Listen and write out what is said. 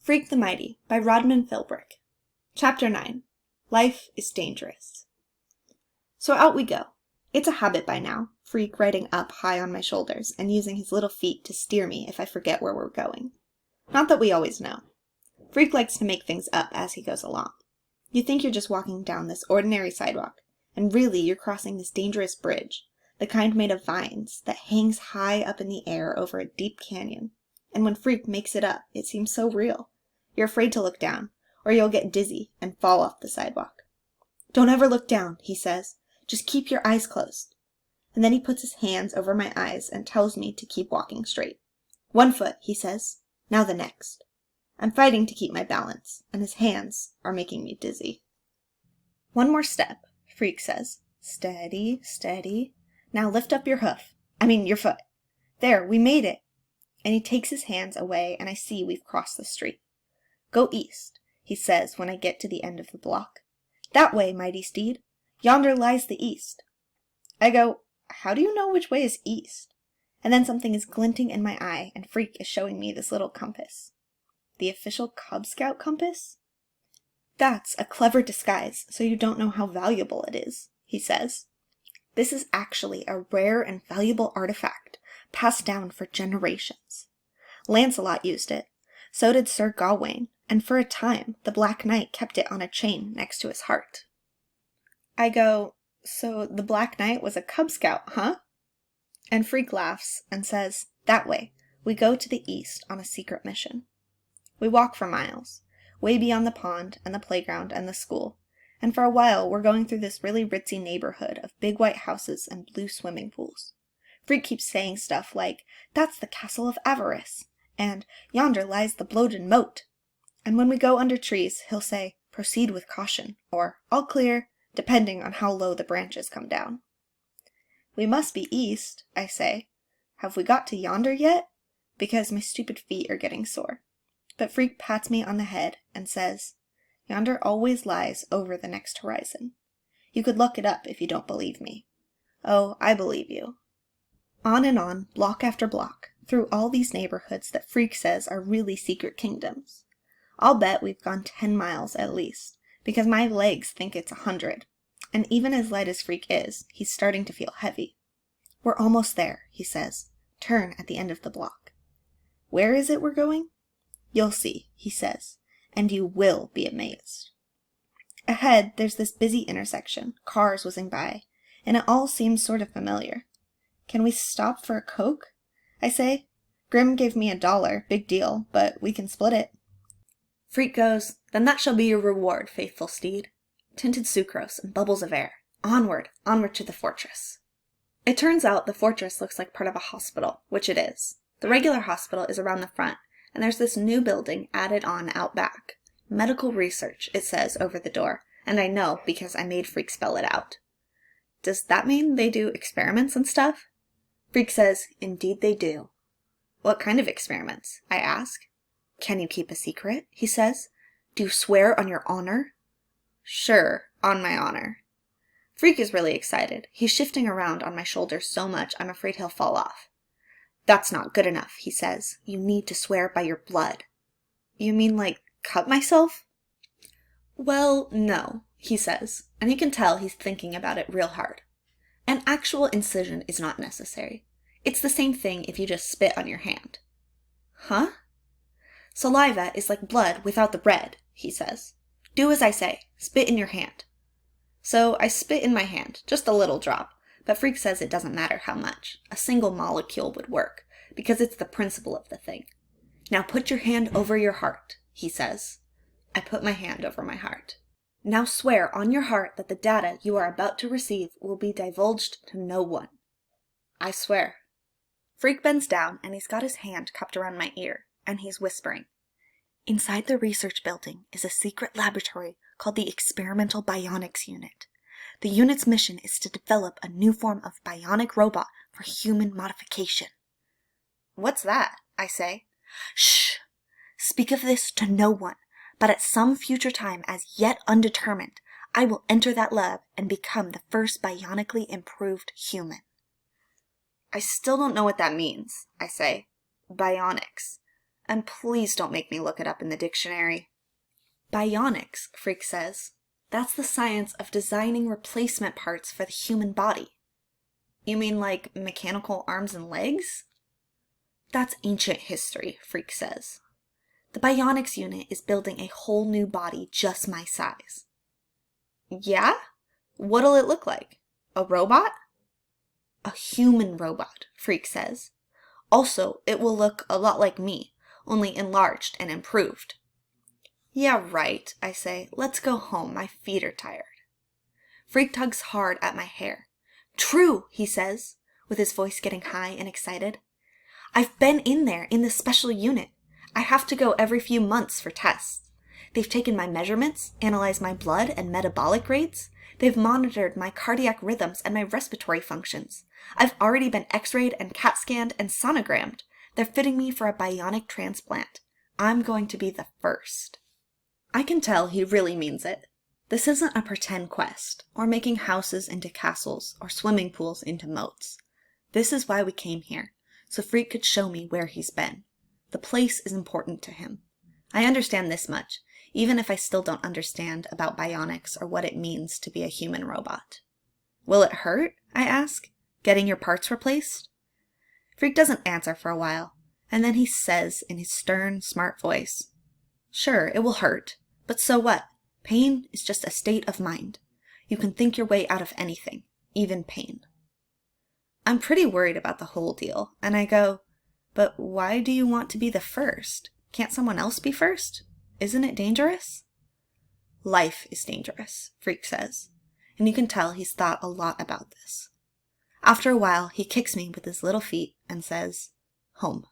Freak the Mighty by Rodman Philbrick. Chapter 9. Life is Dangerous. So out we go. It's a habit by now, Freak riding up high on my shoulders and using his little feet to steer me if I forget where we're going. Not that we always know. Freak likes to make things up as he goes along. You think you're just walking down this ordinary sidewalk, and really you're crossing this dangerous bridge, the kind made of vines that hangs high up in the air over a deep canyon. And when Freak makes it up, it seems so real. You're afraid to look down, or you'll get dizzy and fall off the sidewalk. "Don't ever look down," he says. "Just keep your eyes closed." And then he puts his hands over my eyes and tells me to keep walking straight. "One foot," he says. "Now the next." I'm fighting to keep my balance, and his hands are making me dizzy. "One more step," Freak says. "Steady, steady. Now lift up your your foot. There, we made it." And he takes his hands away, and I see we've crossed the street. "Go east," he says when I get to the end of the block. "That way, mighty steed. Yonder lies the east." I go, "How do you know which way is east?" And then something is glinting in my eye, and Freak is showing me this little compass. The official Cub Scout compass? "That's a clever disguise, so you don't know how valuable it is," he says. "This is actually a rare and valuable artifact, passed down for generations. Lancelot used it, so did Sir Gawain, and for a time the Black Knight kept it on a chain next to his heart." I go, "So the Black Knight was a Cub Scout, huh?" And Freak laughs and says, "That way, we go to the east on a secret mission." We walk for miles, way beyond the pond and the playground and the school, and for a while we're going through this really ritzy neighborhood of big white houses and blue swimming pools. Freak keeps saying stuff like, "That's the Castle of Avarice," and "Yonder lies the bloated moat." And when we go under trees, he'll say, "Proceed with caution," or "All clear," depending on how low the branches come down. "We must be east," I say. "Have we got to yonder yet?" Because my stupid feet are getting sore. But Freak pats me on the head and says, "Yonder always lies over the next horizon. You could look it up if you don't believe me." Oh, I believe you. On and on, block after block, through all these neighborhoods that Freak says are really secret kingdoms. I'll bet we've gone 10 miles at least, because my legs think it's 100, and even as light as Freak is, he's starting to feel heavy. "We're almost there," he says. "Turn at the end of the block." Where is it we're going? "You'll see," he says, "and you will be amazed." Ahead, there's this busy intersection, cars whizzing by, and it all seems sort of familiar. "Can we stop for a Coke?" I say. "Grim gave me $1, big deal, but we can split it." Freak goes, "Then that shall be your reward, faithful steed. Tinted sucrose and bubbles of air. Onward, onward to the fortress." It turns out the fortress looks like part of a hospital, which it is. The regular hospital is around the front, and there's this new building added on out back. Medical research, it says over the door, and I know because I made Freak spell it out. Does that mean they do experiments and stuff? Freak says, "Indeed they do." "What kind of experiments?" I ask. "Can you keep a secret?" he says. "Do you swear on your honor?" "Sure, on my honor." Freak is really excited. He's shifting around on my shoulders so much I'm afraid he'll fall off. "That's not good enough," he says. "You need to swear by your blood." "You mean like cut myself?" "Well, no," he says, and you can tell he's thinking about it real hard. "An actual incision is not necessary. It's the same thing if you just spit on your hand." "Huh?" "Saliva is like blood without the red," he says. "Do as I say. Spit in your hand." So I spit in my hand, just a little drop, but Freak says it doesn't matter how much. A single molecule would work, because it's the principle of the thing. "Now put your hand over your heart," he says. I put my hand over my heart. "Now swear on your heart that the data you are about to receive will be divulged to no one." I swear. Freak bends down and he's got his hand cupped around my ear, and he's whispering. "Inside the research building is a secret laboratory called the Experimental Bionics Unit. The unit's mission is to develop a new form of bionic robot for human modification." "What's that?" I say. "Shh! Speak of this to no one, but at some future time as yet undetermined, I will enter that lab and become the first bionically improved human." "I still don't know what that means," I say. "Bionics. And please don't make me look it up in the dictionary. Bionics, Freak says. That's the science of designing replacement parts for the human body. You mean like mechanical arms and legs? That's ancient history, Freak says. The bionics unit is building a whole new body just my size. Yeah? What'll it look like? A robot? A human robot, Freak says. Also, it will look a lot like me, only enlarged and improved. Yeah, right, I say. Let's go home. My feet are tired. Freak tugs hard at my hair. True, he says, with his voice getting high and excited. I've been in there in the special unit. I have to go every few months for tests. They've taken my measurements, analyzed my blood and metabolic rates. They've monitored my cardiac rhythms and my respiratory functions. I've already been x-rayed and CAT scanned and sonogrammed. They're fitting me for a bionic transplant. I'm going to be the first. I can tell he really means it. This isn't a pretend quest, or making houses into castles, or swimming pools into moats. This is why we came here, so Freak could show me where he's been. The place is important to him. I understand this much, even if I still don't understand about bionics or what it means to be a human robot. Will it hurt? I ask, getting your parts replaced? Freak doesn't answer for a while, and then he says in his stern, smart voice, Sure, it will hurt, but so what? Pain is just a state of mind. You can think your way out of anything, even pain. I'm pretty worried about the whole deal, and I go, But why do you want to be the first? Can't someone else be first? Isn't it dangerous? Life is dangerous, Freak says, and you can tell he's thought a lot about this. After a while, he kicks me with his little feet and says, Home.